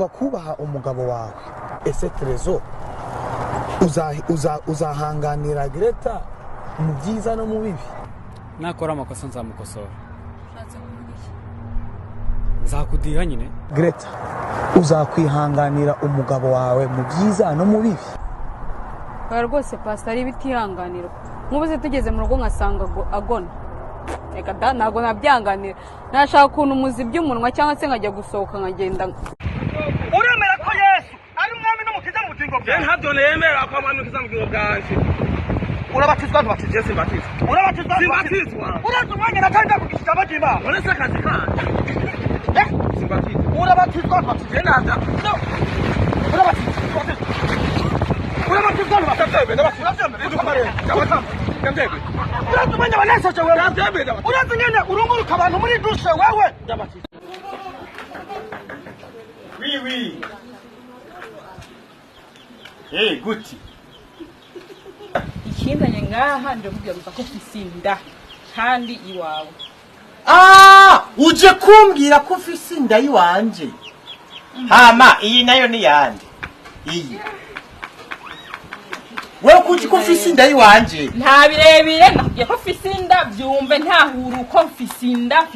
ugomba kubaha umugabo wawe. Ese Trezo uzahanganira Greta mu byiza no mu bibi? Nakora amakosa nzamukosora. Nzakudiha nyine. Greta uzakwihanganira umugabo wawe mu byiza no mu bibi? Rwose pastor ari bitihanganira. Nkubuze tugeze mu rugo nkasanga agona. Reka da ntago nabyanganira. Nashaka kuntu umuzibye umunwa cyangwa se nkajya gusohoka nkagenda. Uremera ko Yesu ari umwami n'umukiza mu bugingo bwawe? Ntabyo nemera ko umwami n'umukiza mu bugingo bwawe. Urabatizwa ntubatizwe? Simbatizwa. Urabatizwa? Simbatizwa. Uraza umwanya natanga ku gitabo cy'Imana. Uretse akazi kanjye. Simbatizwa. Urabatizwa ntubatizwe? Ntabyo. Urabatizwa. Urabatizwa ntubatizwe? Ndabatizwa. Ndebe. Uraza umwanya waneseje wewe. Ndebe. Uraza nyene urunguruka abantu muri dushe wewe. Ndabatizwa. Oui. Hey, guti. Ikindanye ngaha ndamubwira ko fisinda kandi iwawe. Uje kumbwira ko fisinda yiwanje. Hama iyi nayo ni yande. Iyi. Wewe kuki ko fisinda yiwanje? Nta birebire nakubwiye ko fisinda byumve nta huru ko fisinda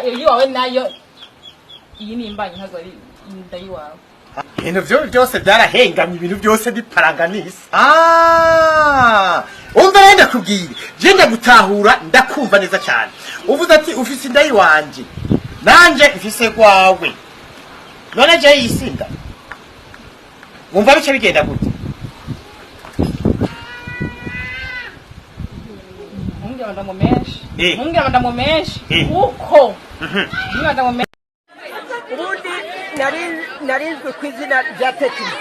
iyo iwawe nayo iyi ni imbanye ntazo ari inda yiwawe. Ibintu byose byarahengamye, ibintu byose biparanganisa. Umva renda kubwira, je ndagutahura ndakumva neza cyane. Uvuze ati ufise inda yiwanje, nanje mfise kwawe. None je yisinda. Wumva bice bigenda gute? Mungira ndamumeshi. Uko. Mungira ndamumeshi. Narinzwe ku izina rya Tekino.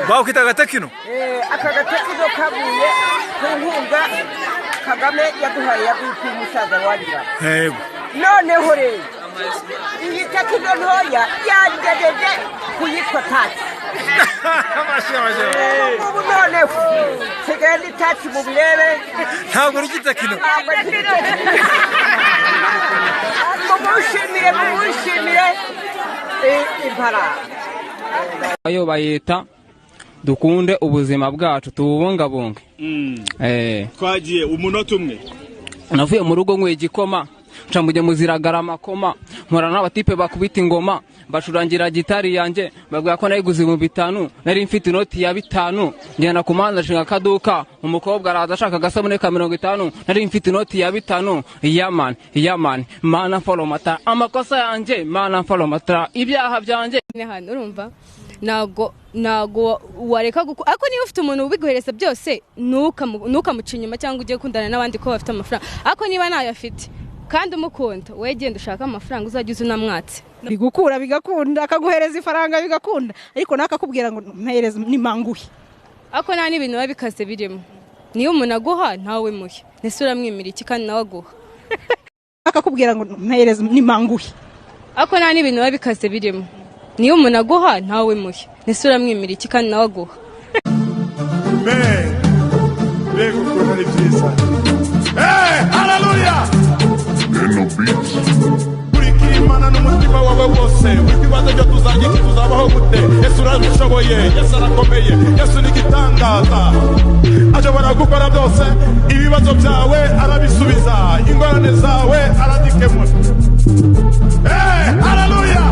Bawo kwita Tekino? Aka Tekino kabuye ku nkunga Kagame yaduhaye yaguye umusaza wagira. Yego. Noneho rero iyi Tekino ntoya yagejeje kuyitwa Tati. Ubu noneho sigaye Tati mu birere. Ntabwo uri Tekino. Mumushimire impara. Ayo bayita dukunde ubuzima bwacu tububungabunge. Twagiye umunota umwe. Navuye mu rugo nkwe igikoma, ncamuje muziragara amakoma, nkora n'abatipe bakubita ingoma, bacurangira gitari yanjye, babwira ko nayiguze mu 5, nari mfite inoti ya 5, ngenda kumanda nshinga kaduka, umukobwa araza ashaka gasabune ka 50, nari mfite inoti ya 5, yaman, mana follow mata, amakosa yanjye, mana follow mata, ibyaha byanjye. Hano urumva nago wareka ako niyo ufite umuntu ubiguhereza byose nukamuca inyuma cyangwa ujye kundana n'abandi ko bafite amafaranga. Ako niba nayo afite kandi umukunda we genda ushaka amafaranga uzajya unamwatse. Bigukura bigakunda akaguhereza ifaranga bigakunda ariko nakakubwira ngo mpereze nimanguhe. Ako nta n'ibintu babikaze birimo. Niyo umuntu aguha ntawe muhe. Nese uramwimira iki kandi nawe aguha. Akakubwira ngo mpereze nimanguhe. Ako nta n'ibintu babikaze birimo. Niyo umuntu aguha ntawe muhe. Nese uramwimira iki kandi nawe aguha. Bego ko ari byiza. Hallelujah. Imana n'umutima wawe wose wikibazo cyo tuzabaho gute? Yesu arabishoboye, Yesu arakomeye, Yesu ni gitangaza, ashobora gukora byose. Ibibazo byawe arabisubiza, ingorane zawe aradikemura. Haleluya.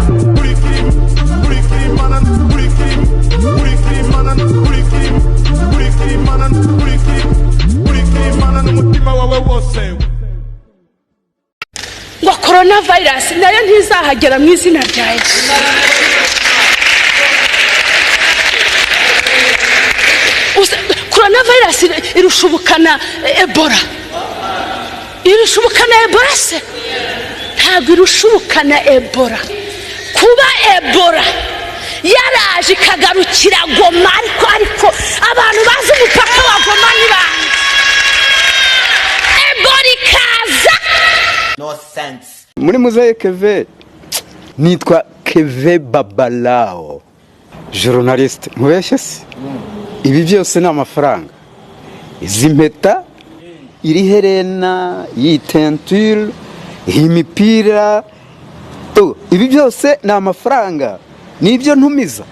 Imana n'umutima wawe wose. Ngo coronavirus nayo ntizahagera mu izina rya Yesu. Coronavirus irushubukana Ebola. Irushubukana Ebola se? Ntabwo irushubukana Ebola. Kuba Ebola yaraje kagarukira Goma ariko abantu bazi umupaka wa Goma ni bande? Ebola ikaza. No sense. Muri muzaye Keve nitwa Keve Babalao, journaliste. Mubeshe se ibi byose ni amafaranga. Izi mpeta, iri herena, iyi tenture, iyi mipira, ibi byose ni amafaranga nibyo ntumiza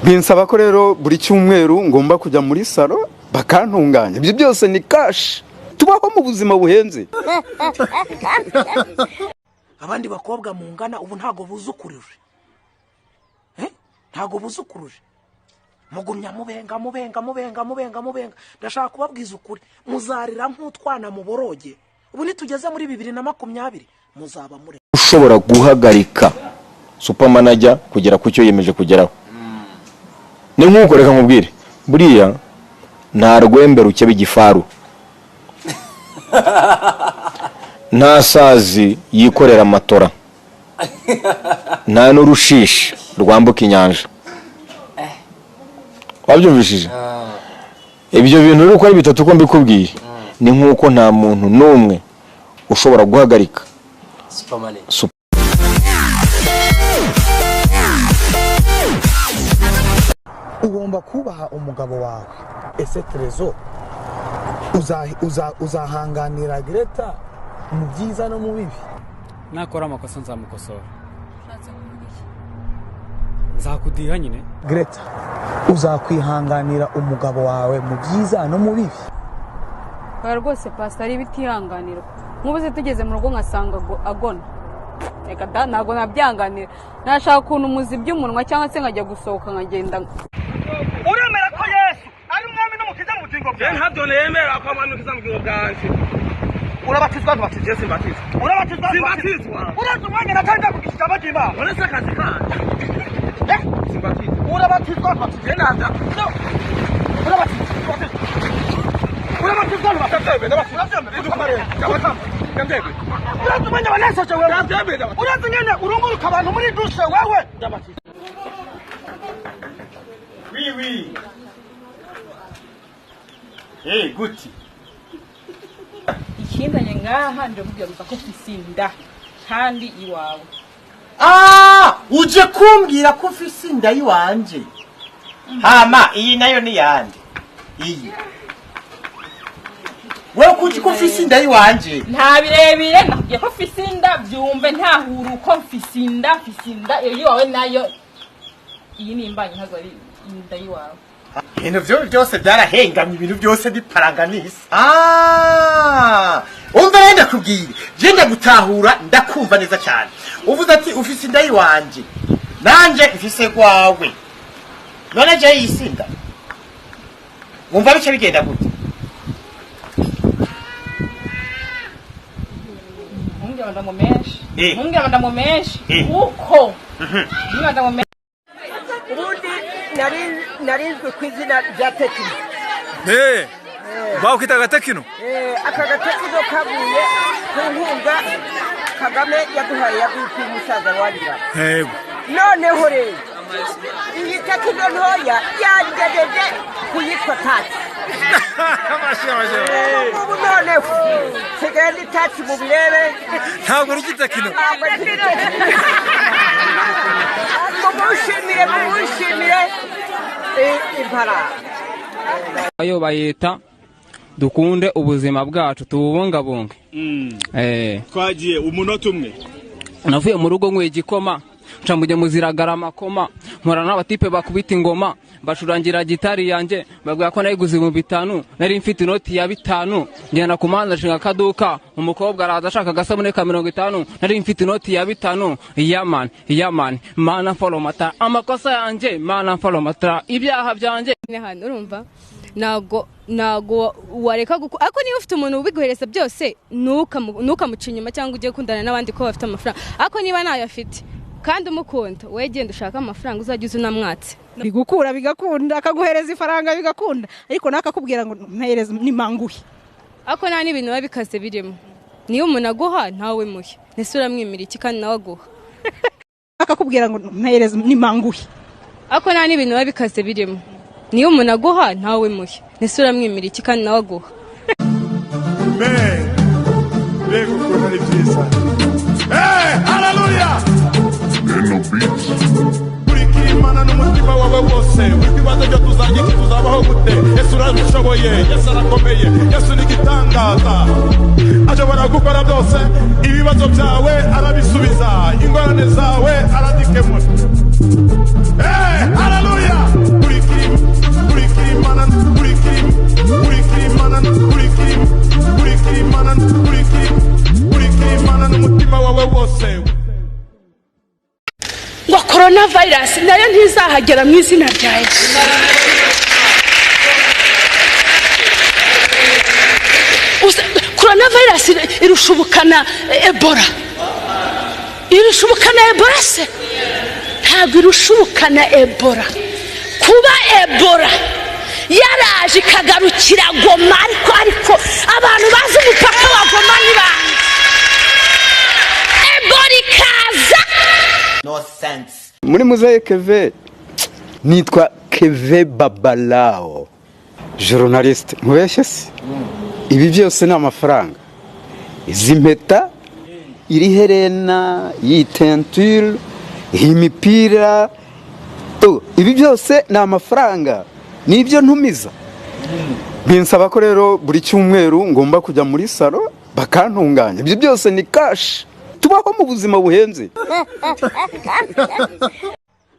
binsaba ko rero buri cyumweru ngomba kujya muri salo bakantunganya ibyo byose ni cash tubaho mu buzima buhenze abandi bakobwa mungana ubu ntago buzukuruje ntago buzukuruje mugumya mubenga ndashaka kubabwiza ukuri muzarira nk'utwana mu boroge ubu nitugeze muri 2020 muzaba muri ushobora guhagarika supermanager kugera ku cyo yemeje kugeraho ni nk'uko reka nkubwire buriya nta rwembe ruke bigifaru nta sazi yikorera amatora nta n'urushishi rwambuka inyanja wabyumvishije ibyo bintu rero uko ari bitatu ko mbikubwiye ni nk'uko nta muntu n'umwe ushobora guhagarika supermanager ugomba kubaha umugabo wawe ese Trezo uzahanganira Greta mu byiza no mu bibi nakora amakosa nzamukosora nzakudiha nyine Greta uzakwihanganira umugabo wawe mu byiza no mu bibi rwose pastor ari bitihanganira nk'ubuze tugeze mu rugo nkasanga agona reka ntago nabyanganira nashaka ukuntu muzi by'umunwa cyangwa se nkajya gusohoka nkagenda uremera ko Yesu ari umwami n'umukiza mu bugingo bwawe ntabyo nemera ko umwami n'umukiza mu bugingo bwawe urabatizwa ntubatizwa simbatizwa urabatizwa simbatizwa uraza umwanya natanga kugisha abagima uretse akazi kandi simbatizwa urabatizwa ntubatizwa nanda urabatizwa uraza umwanya baneseje wewe uraza nyene urunguruka abantu muri dushe wewe Oui. Hey, guti. Ikindanye ngaha ndabubwira ko fisinda kandi iwawe. Uje kumbwira ko fisinda yiwanje. Hama iyi nayo ni yande. Iyi. Wewe kuki ko fisinda yiwanje? Nta birebire nakubwiye ko fisinda byumve nta huru ko fisinda iyo wawe nayo iyi ni imbanye ntazo ari ndayiwawe ibintu byose byarahengamye ibintu byose biparanganisa umva renda kubwira je ndagutahura ndakumva neza cyane uvuze ati ufise indayi wanje nanje ufise kwawe none je yisinda umva bice bigenda gute mungira ndamumeshi uko ubundi narinzwe ku izina rya Tekino. Bakwita agatekino? Aka gatekino kavuye ku nkunga Kagame yaduhaye yaguye umusaza wangira. Noneho rero iyi tekino ntoya yangejeje kuyitwa taxi. Ubu noneho sigaye ni taxi mu birebe. Ntabwo uri gitekino. Mumushimire impara. Ayo bayita dukunde ubuzima bwacu tububungabunge. Twagiye umunota umwe. Navuye mu rugo nkwe igikoma ncamuje muziragara amakoma nkora n'abatipe bakubita ingoma bacurangira gitari yanjye babwira ko nayiguze mu 5 nari mfite inoti ya 5 ngenda kumanza nshinga kaduka umukobwa araza ashaka gasabune ka 50 nari mfite inoti ya 5 yaman mana follow mata amakosa yanjye mana follow mata ibyaha byanjye hano urumva nago wareka ako niba ufite umuntu ubiguhereza byose nukamuca inyuma cyangwa ugiye kundana n'abandi ko bafite amafaranga ako niba nayo afite kandi umukunda wegenda ushaka amafaranga uzajya unamwatse bigukura bigakunda akaguhereza ifaranga bigakunda ariko nakakubwira ngo mpereze nimanguhe ako nta n'ibintu biba bikaze birimo niyo umuntu aguha ntawe muhe nese uramwimira iki kandi nawe aguha akakubwira ngo mpereze nimanguhe ako nta n'ibintu biba bikaze birimo niyo umuntu aguha ntawe muhe nese uramwimira iki kandi nawe aguha Bego ukuntu ari byiza haleluya kurikira imana n'umutima wawe wose wibaza byo tuzajya tuzabaho gute Yesu arabishoboye Yesu arakomeye Yesu ni igitangaza ashobora gukora gukora byose ibibazo byawe arabisubiza ingorane zawe aradikemura haleluya Mana n'umutima wawe wose ngo coronavirus nayo ntizahagera mu izina rya Yesu. Coronavirus irushubukana Ebola. Irushubukana Ebola se? Ntabwo irushubukana Ebola. Kuba Ebola yaraje kagarukira Goma ariko abantu bazi umupaka wa Goma ni bande? Ebola ikaza. No sense. Muri muzaye Keve nitwa Keve Babalao journaliste nkubeshye se ibi byose ni amafaranga izi mpeta iri herena iyi tenture iyi mipira ibi byose ni amafaranga nibyo ntumiza binsaba ko rero buri cyumweru ngomba kujya muri salo bakantunganya ibyo byose ni cash tubaho mu buzima buhenze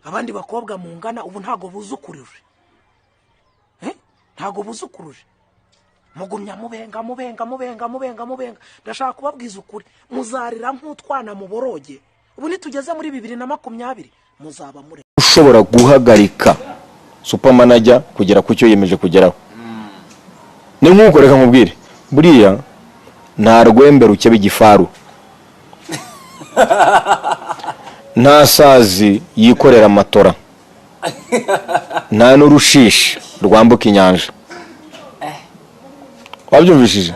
abandi bakobwa mungana ubu ntago buzukuruje ntago buzukuruje mugumya mubenga ndashaka kubabwiza ukuri muzarira nk'utwana mu boroge ubu nitugeze muri 2020 muzaba muri ushobora guhagarika supermanager kugera ku cyo yemeje kugeraho ni nk'uko reka nkubwire buriya nta rwembe ruke bigifaru nta sazi yikorera amatora nta n'urushishi rwambuka inyanja wabyumvishije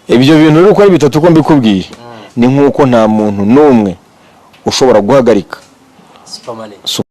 ibyo bintu rero uko ari bitatu ko mbikubwiye ni nk'uko nta muntu n'umwe ushobora guhagarika supermanager